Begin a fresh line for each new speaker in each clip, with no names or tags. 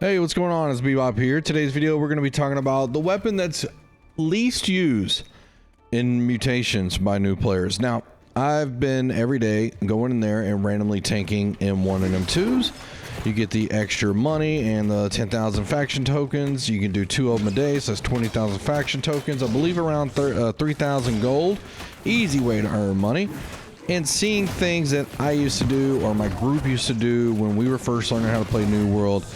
Hey, what's going on? It's Bebop here. Today's video, we're going to be talking about the weapon that's least used in mutations by new players. Now, I've been every day going in there and randomly tanking M1 and M2s. You get the extra money and the 10,000 faction tokens. You can do 2 of them a day, so that's 20,000 faction tokens. I believe around 3,000 gold. Easy way to earn money. And seeing things that I used to do, or my group used to do when we were first learning how to play New World,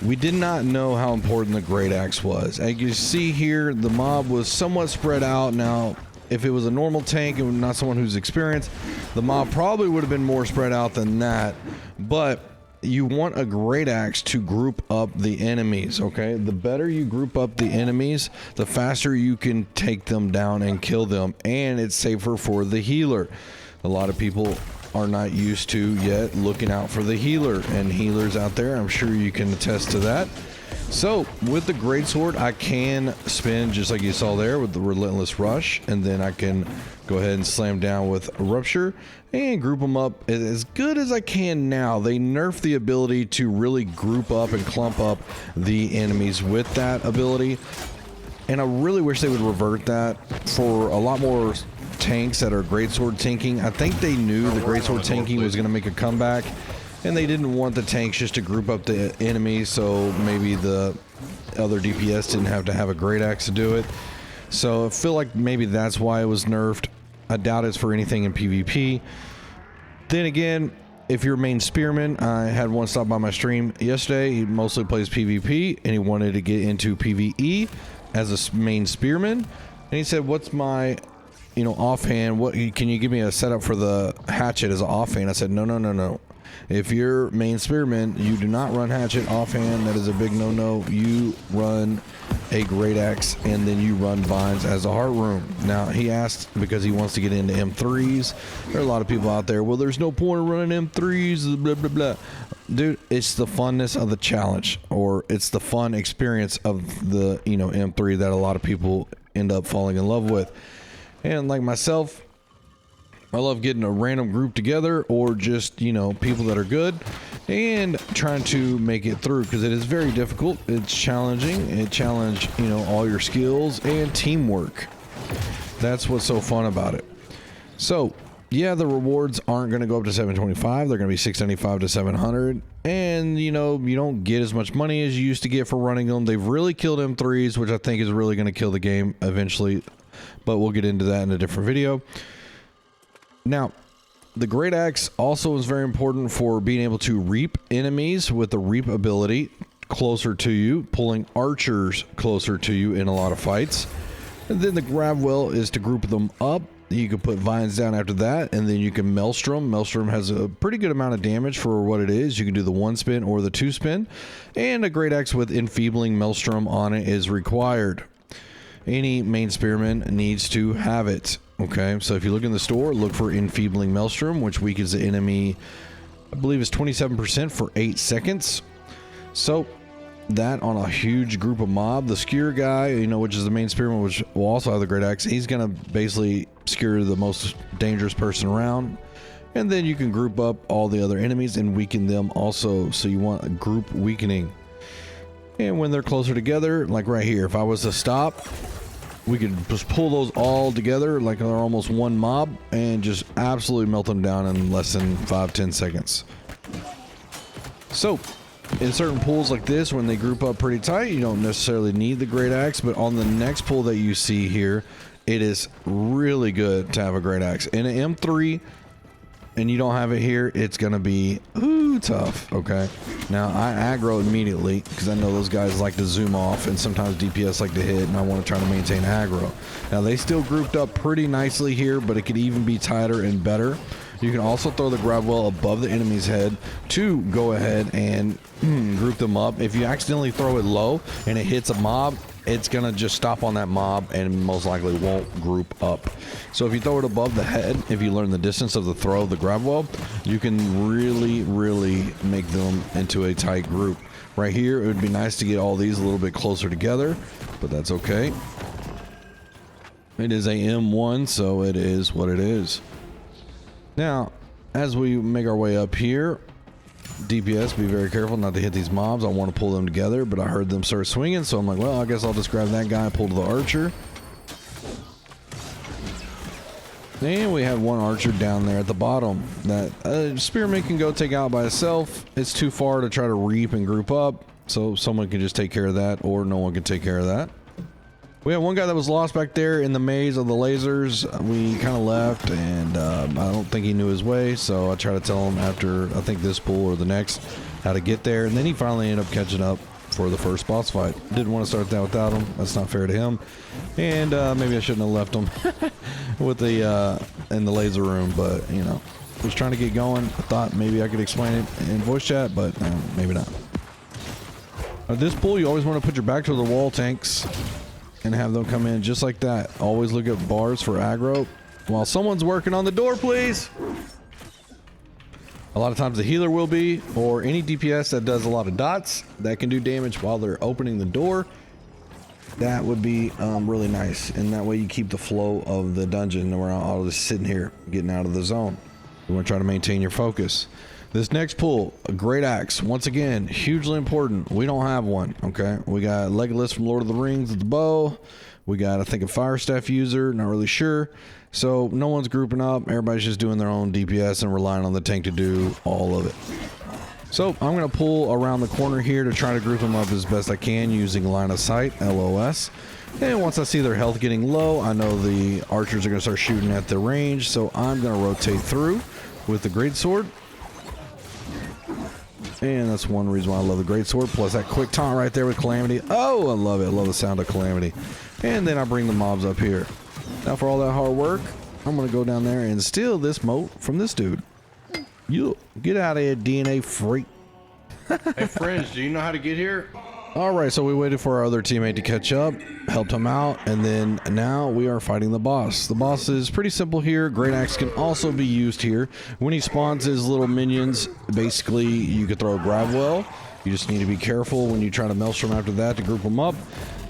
we did not know how important the Great Axe was. As you see here, the mob was somewhat spread out. Now, if it was a normal tank and not someone who's experienced, the mob probably would have been more spread out than that. But you want a Great Axe to group up the enemies, okay? The better you group up the enemies, the faster you can take them down and kill them. And it's safer for the healer. A lot of people are not used to yet looking out for the healer, and healers out there, I'm sure you can attest to that. So with the greatsword, I can spin just like you saw there with the relentless rush, and then I can go ahead and slam down with rupture and group them up as good as I can. Now they nerfed the ability to really group up and clump up the enemies with that ability, and I really wish they would revert that for a lot more tanks that are greatsword tanking. I think they knew the greatsword tanking was going to make a comeback, and they didn't want the tanks just to group up the enemies, so maybe the other DPS didn't have to have a great axe to do it. So I feel like maybe that's why it was nerfed. I doubt it's for anything in PvP. Then again, if you're a main spearman, I had one stop by my stream yesterday. He mostly plays PvP and he wanted to get into PvE as a main spearman, and he said, what's my offhand, what can you give me a setup for the hatchet as an offhand? I said, no. If you're main spearman, you do not run hatchet offhand. That is a big no. You run a great axe, and then you run vines as a heart room. Now he asked because he wants to get into M3s. There are a lot of people out there, well, there's no point in running M3s, blah blah blah. Dude, it's the funness of the challenge, or it's the fun experience of the M3 that a lot of people end up falling in love with. And like myself, I love getting a random group together, or just, people that are good, and trying to make it through, because it is very difficult. It's challenging. It challenges, all your skills and teamwork. That's what's so fun about it. So, yeah, the rewards aren't going to go up to 725. They're going to be 675 to 700. And, you don't get as much money as you used to get for running them. They've really killed M3s, which I think is really going to kill the game eventually. But we'll get into that in a different video. Now, the Great Axe also is very important for being able to reap enemies with the reap ability closer to you, pulling archers closer to you in a lot of fights. And then the grab well is to group them up. You can put vines down after that, and then you can maelstrom. Maelstrom has a pretty good amount of damage for what it is. You can do the 1 spin or the 2 spin, and a Great Axe with enfeebling maelstrom on it is required. Any main spearman needs to have it. Okay, so if you look in the store, look for enfeebling maelstrom, which weakens the enemy, I believe is 27% for 8 seconds. So that on a huge group of mob, the skewer guy, which is the main spearman, which will also have the Great Axe, he's gonna basically skewer the most dangerous person around. And then you can group up all the other enemies and weaken them also. So you want a group weakening. And when they're closer together, like right here, if I was to stop, we could just pull those all together like they're almost one mob and just absolutely melt them down in less than 5-10 seconds. So in certain pools like this, when they group up pretty tight, you don't necessarily need the Great Axe, but on the next pool that you see here, it is really good to have a Great Axe. In an M3 and you don't have it here, it's gonna be tough. Okay, now I aggro immediately because I know those guys like to zoom off, and sometimes DPS like to hit, and I want to try to maintain aggro. Now they still grouped up pretty nicely here, but it could even be tighter and better. You can also throw the grab well above the enemy's head to go ahead and group them up. If you accidentally throw it low and it hits a mob, it's gonna just stop on that mob and most likely won't group up. So if you throw it above the head, if you learn the distance of the throw of the grab well, you can really make them into a tight group. Right here, it would be nice to get all these a little bit closer together, but that's okay. It is a M1, so it is what it is. Now, as we make our way up here, DPS, be very careful not to hit these mobs. I want to pull them together, but I heard them start swinging, so I'm like, well, I guess I'll just grab that guy, pull to the archer. And we have one archer down there at the bottom that spearman can go take out by itself. It's too far to try to reap and group up, so someone can just take care of that, or no one can take care of that. We have one guy that was lost back there in the maze of the lasers. We kind of left, and I don't think he knew his way, so I tried to tell him after, I think this pool or the next, how to get there, and then he finally ended up catching up for the first boss fight. Didn't want to start that without him. That's not fair to him. And maybe I shouldn't have left him with the in the laser room, but you know, was trying to get going. I thought maybe I could explain it in voice chat, but maybe not. At this pool, you always want to put your back to the wall tanks and have them come in just like that. Always look at bars for aggro while someone's working on the door, please. A lot of times the healer will be, or any DPS that does a lot of dots that can do damage while they're opening the door. That would be really nice, and that way you keep the flow of the dungeon, and we're not all just sitting here getting out of the zone. You want to try to maintain your focus. This next pull, a great axe. Once again, hugely important. We don't have one, okay? We got Legolas from Lord of the Rings with the bow. We got, I think, a fire staff user, not really sure. So no one's grouping up. Everybody's just doing their own DPS and relying on the tank to do all of it. So I'm going to pull around the corner here to try to group them up as best I can using line of sight, LOS. And once I see their health getting low, I know the archers are going to start shooting at their range. So I'm going to rotate through with the greatsword. And that's one reason why I love the greatsword. Plus that quick taunt right there with Calamity. Oh, I love it. I love the sound of Calamity. And then I bring the mobs up here. Now for all that hard work, I'm going to go down there and steal this moat from this dude. You get out of here, DNA freak. Hey friends, do you know how to get here? Alright, so we waited for our other teammate to catch up, helped him out, and then now we are fighting the boss. The boss is pretty simple here. Great Axe can also be used here. When he spawns his little minions, basically you could throw a grab well. You just need to be careful when you try to maelstrom after that to group him up.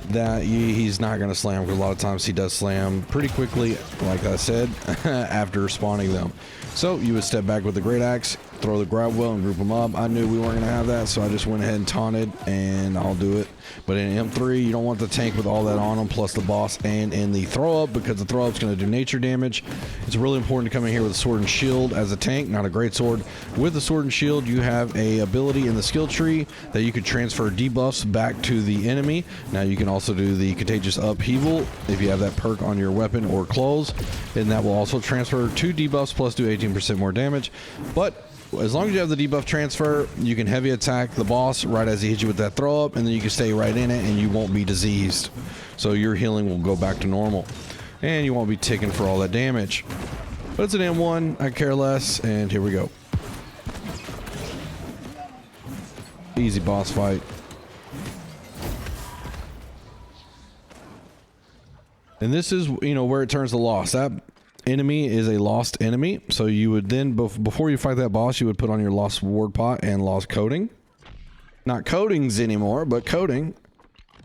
That he's not going to slam, because a lot of times he does slam pretty quickly, like I said, after spawning them. So you would step back with the great axe, throw the grab well, and group them up. I knew we weren't going to have that, so I just went ahead and taunted, and I'll do it. But in M3, you don't want the tank with all that on them, plus the boss, and in the throw up, because the throw up's going to do nature damage. It's really important to come in here with a sword and shield as a tank, not a great sword. With the sword and shield, you have a ability in the skill tree that you could transfer debuffs back to the enemy. Now you can also do the contagious upheaval if you have that perk on your weapon or clothes, and that will also transfer 2 debuffs plus do 18% more damage. But as long as you have the debuff transfer, you can heavy attack the boss right as he hits you with that throw up, and then you can stay right in it and you won't be diseased. So your healing will go back to normal and you won't be ticking for all that damage. But it's an M1, I care less, and here we go. Easy boss fight. And this is, you know, where it turns to loss. That enemy is a lost enemy, so you would then, before you fight that boss, you would put on your lost ward pot and lost coating. Not coatings anymore, but coating.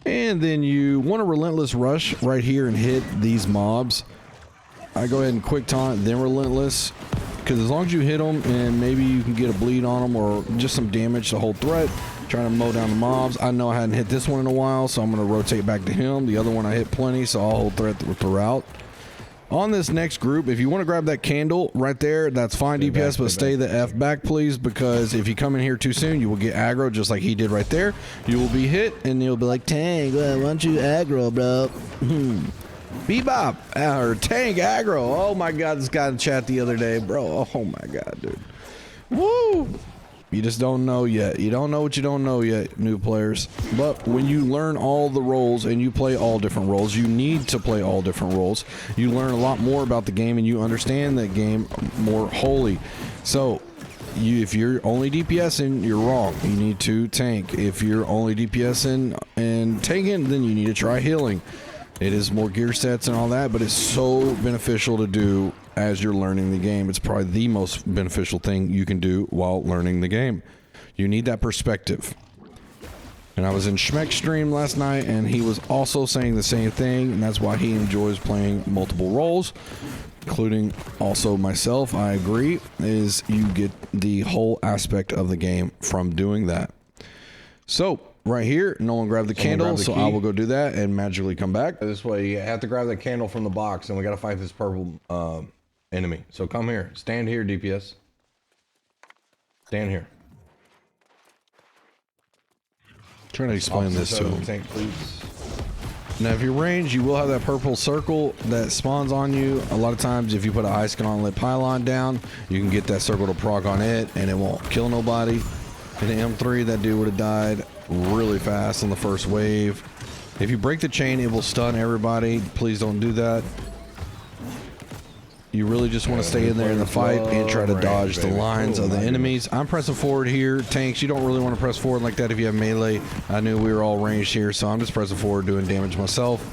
And then you want a relentless rush right here and hit these mobs. I go ahead and quick taunt, then relentless, because as long as you hit them and maybe you can get a bleed on them or just some damage to hold threat, trying to mow down the mobs. I know I hadn't hit this one in a while, so I'm going to rotate back to him. The other one I hit plenty, so I'll hold threat throughout. On this next group, if you want to grab that candle right there, that's fine DPS, but stay the F back, please, because if you come in here too soon, you will get aggro just like he did right there. You will be hit, and you'll be like, Tank, why don't you aggro, bro? Bebop, or Tank aggro. Oh my God, this guy in chat the other day, bro. Oh my God, dude. Woo! You just don't know yet. You don't know what you don't know yet, new players. But when you learn all the roles and you play all different roles, you need to play all different roles. You learn a lot more about the game and you understand that game more wholly. So if you're only DPSing, you're wrong. You need to tank. If you're only DPSing and tanking, then you need to try healing. It is more gear sets and all that, but it's so beneficial to do as you're learning the game. It's probably the most beneficial thing you can do while learning the game. You need that perspective. And I was in Schmeck's stream last night, and he was also saying the same thing, and that's why he enjoys playing multiple roles. including also myself, I agree, is you get the whole aspect of the game from doing that. So right here, no one grabbed the candle, so I will go do that and magically come back. This way, you have to grab the candle from the box, and we got to fight this purple enemy. So come here, stand here, DPS. Stand here. Trying to explain this to him. Tank, please. Now, if you're ranged, you will have that purple circle that spawns on you. A lot of times, if you put a Ice Gauntlet pylon down, you can get that circle to proc on it, and it won't kill nobody. In the M3, that dude would have died really fast on the first wave. If you break the chain, it will stun everybody. Please don't do that. You really just want to stay in there in the fight and try to dodge the lines of the enemies. I'm pressing forward here. Tanks, you don't really want to press forward like that if you have melee. I knew we were all ranged here, so I'm just pressing forward doing damage myself.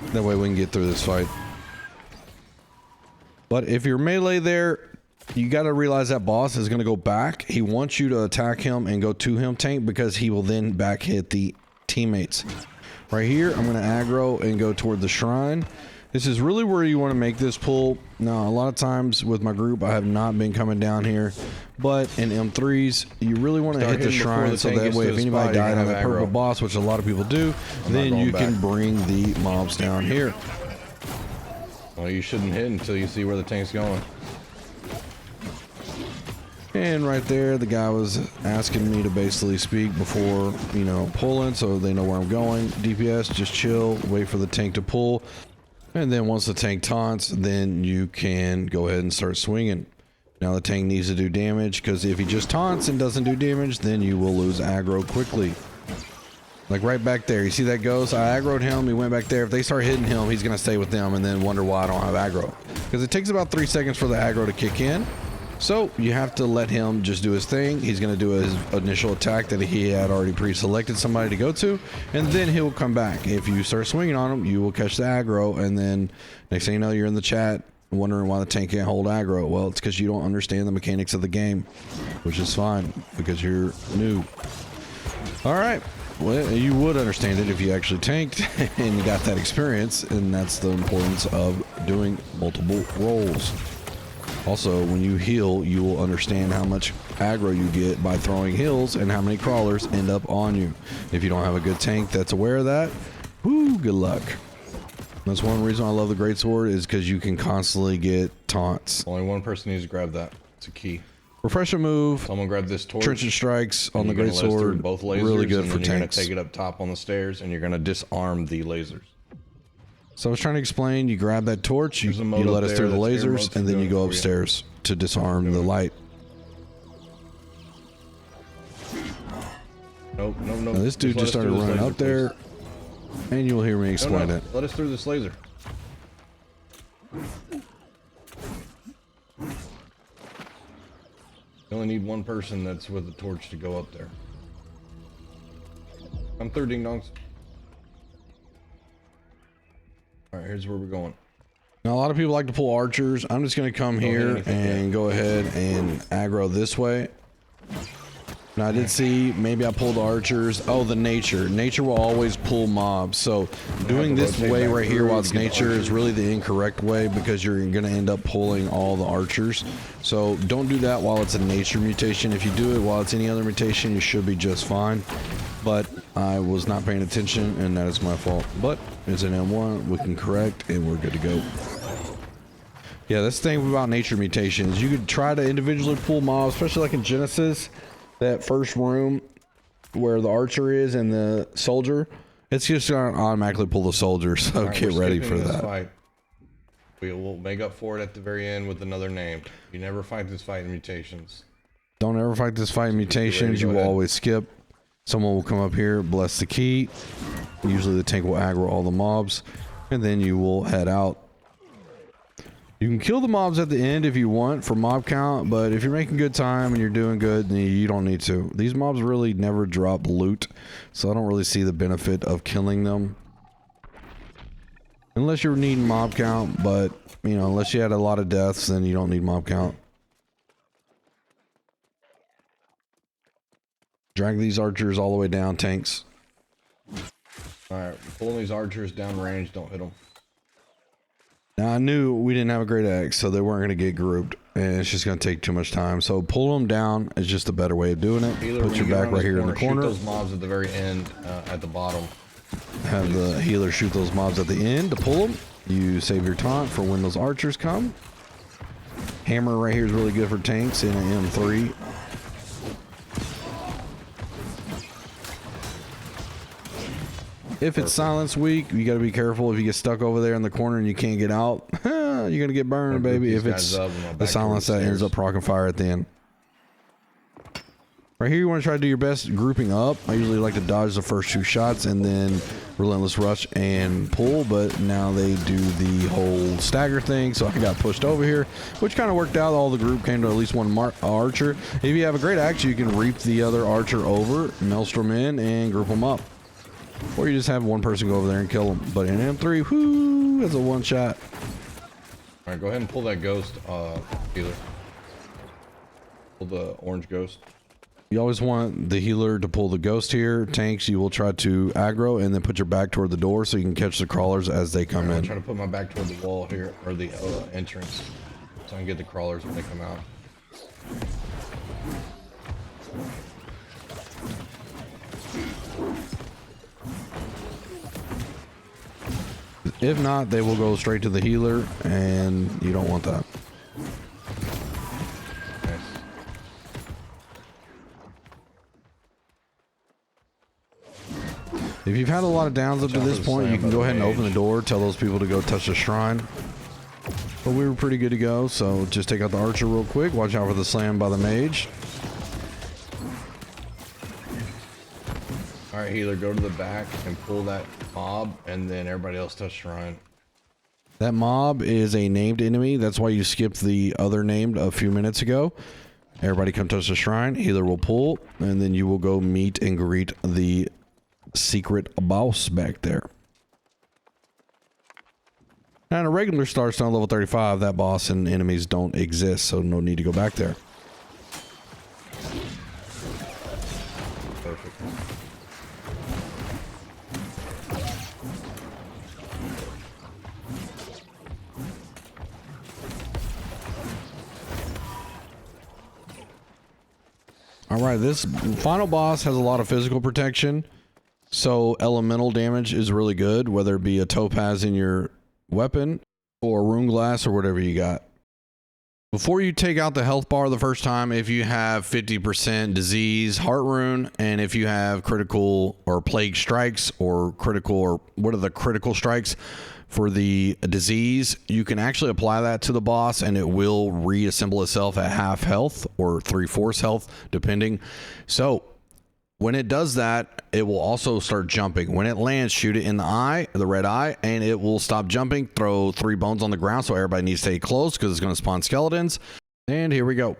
That way we can get through this fight. But if you're melee there, you got to realize that boss is going to go back. He wants you to attack him and go to him, Tank, because he will then back hit the teammates. Right here, I'm going to aggro and go toward the shrine. This is really where you want to make this pull. Now, a lot of times with my group, I have not been coming down here, but in M3s, you really want to hit the shrine so that way if anybody died on that purple boss, which a lot of people do, then you can bring the mobs down here. Well, you shouldn't hit until you see where the tank's going. And right there, the guy was asking me to basically speak before, you know, pulling, so they know where I'm going. DPS, just chill, wait for the tank to pull. And then once the tank taunts, then you can go ahead and start swinging. Now the tank needs to do damage, because if he just taunts and doesn't do damage, then you will lose aggro quickly. Like right back there, you see that ghost? I aggroed him, he went back there. If they start hitting him, he's going to stay with them and then wonder why I don't have aggro. Because it takes about 3 seconds for the aggro to kick in. So you have to let him just do his thing. He's going to do his initial attack that he had already pre-selected somebody to go to, and then he'll come back. If you start swinging on him, you will catch the aggro, and then next thing you know, you're in the chat wondering why the tank can't hold aggro. Well, it's because you don't understand the mechanics of the game, which is fine because you're new. All right. Well, you would understand it if you actually tanked and you got that experience, and that's the importance of doing multiple roles. Also, when you heal, you will understand how much aggro you get by throwing heals and how many crawlers end up on you. If you don't have a good tank that's aware of that, whoo, good luck. That's one reason I love the greatsword, is because you can constantly get taunts. Only one person needs to grab that. It's a key. Refresh a move. Someone grab this torch. Trenchant strikes on the greatsword. Both lasers, really good for tanks. You're going to take it up top on the stairs, and you're going to disarm the lasers. So I was trying to explain, you grab that torch, you let us through the lasers, and then you go upstairs to disarm the light. Nope. Now this dude just started running up there, and you'll hear me explain it. Let us through this laser. You only need one person that's with the torch to go up there. I'm through, ding dongs. All right, here's where we're going. Now, a lot of people like to pull archers. I'm just going to come here and go ahead and aggro this way. Now, I did see, maybe I pulled archers. Oh, the nature. Nature will always pull mobs. So doing this way right here while it's nature is really the incorrect way, because you're going to end up pulling all the archers. So don't do that while it's a nature mutation. If you do it while it's any other mutation, you should be just fine. But I was not paying attention, and that is my fault. But it's an M1, we can correct, and we're good to go. Yeah, that's the thing about nature mutations. You could try to individually pull mobs, especially like in Genesis, that first room where the archer is and the soldier. It's just going to automatically pull the soldier, so right, get ready for that. Fight. We will make up for it at the very end with another name. You never fight this fight in mutations. Don't ever fight this fight in mutations. You will always skip. Someone will come up here, bless the key. Usually the tank will aggro all the mobs, and then you will head out. You can kill the mobs at the end if you want for mob count, but if you're making good time and you're doing good, then you don't need to. These mobs really never drop loot, so I don't really see the benefit of killing them. Unless you're needing mob count, but, you know, unless you had a lot of deaths, then you don't need mob count. Drag these archers all the way down, tanks. Alright, pulling these archers down range, don't hit them. Now I knew we didn't have a great axe, so they weren't going to get grouped, and it's just going to take too much time. So pull them down is just a better way of doing it.
Healer,
put your back right here in the corner.
Shoot those mobs at the very end, at the bottom.
Have the healer shoot those mobs at the end to pull them. You save your taunt for when those archers come. Hammer right here is really good for tanks in an M3. If it's silence weak, you got to be careful. If you get stuck over there in the corner and you can't get out, you're going to get burned, baby. If it's the silence that ends up proccing fire at the end. Right here, you want to try to do your best grouping up. I usually like to dodge the first 2 shots and then relentless rush and pull, but now they do the whole stagger thing, so I got pushed over here, which kind of worked out. All the group came to at least one archer. If you have a great axe, you can reap the other archer over, maelstrom in, and group them up. Or you just have one person go over there and kill them. But in M3, whoo, that's a one shot.
All right, go ahead and pull that ghost, healer. Pull the orange ghost.
You always want the healer to pull the ghost here. Tanks, you will try to aggro and then put your back toward the door so you can catch the crawlers as they come in.
I'm trying to put my back toward the wall here, or the entrance, so I can get the crawlers when they come out.
If not, they will go straight to the healer, and you don't want that.
Nice.
If you've had a lot of downs up to this point, you can go ahead and open the door, tell those people to go touch the shrine. But we were pretty good to go, so just take out the archer real quick. Watch out for the slam by the mage.
All right, healer, go to the back and pull that mob, and then everybody else touch shrine.
That mob is a named enemy. That's why you skipped the other named a few minutes ago. Everybody come touch the shrine. Healer will pull, and then you will go meet and greet the secret boss back there. Now in a regular Starstone level 35, that boss and enemies don't exist, so no need to go back there.
Perfect.
All right, this final boss has a lot of physical protection, so elemental damage is really good, whether it be a topaz in your weapon or a rune glass or whatever you got. Before you take out the health bar the first time, if you have 50% disease, heart rune, and if you have critical or plague strikes or critical, or what are the critical strikes for the disease, you can actually apply that to the boss and it will reassemble itself at half health or 3/4 health, depending. So when it does that, it will also start jumping. When it lands, shoot it in the eye, the red eye, and it will stop jumping. Throw 3 bones on the ground, so everybody needs to stay close because it's going to spawn skeletons. And here we go.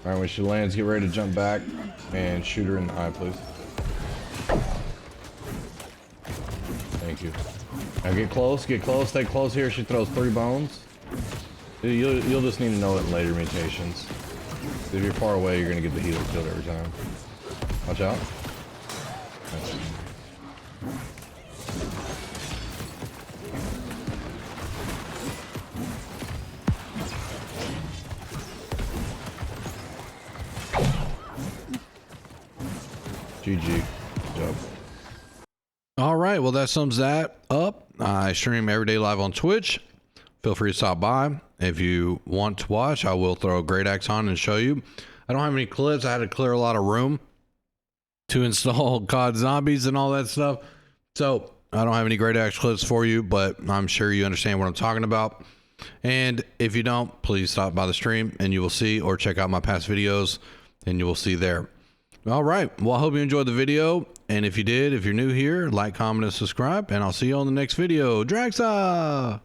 All right, when she lands, get ready to jump back and shoot her in the eye, please. Thank you. Now get close, stay close here. She throws 3 bones. You'll just need to know it in later mutations. If you're far away, you're gonna get the healer killed every time. Watch out. Nice. GG. Good job.
All right, well, that sums that up. I stream every day live on Twitch. Feel free to stop by. If you want to watch, I will throw a great axe on and show you. I don't have any clips. I had to clear a lot of room. to install COD zombies and all that stuff. So I don't have any great axe clips for you, but I'm sure you understand what I'm talking about. And if you don't, please stop by the stream and you will see, or check out my past videos and you will see there. All right. Well, I hope you enjoyed the video. And if you did, if you're new here, like, comment, and subscribe, and I'll see you on the next video. Draxa!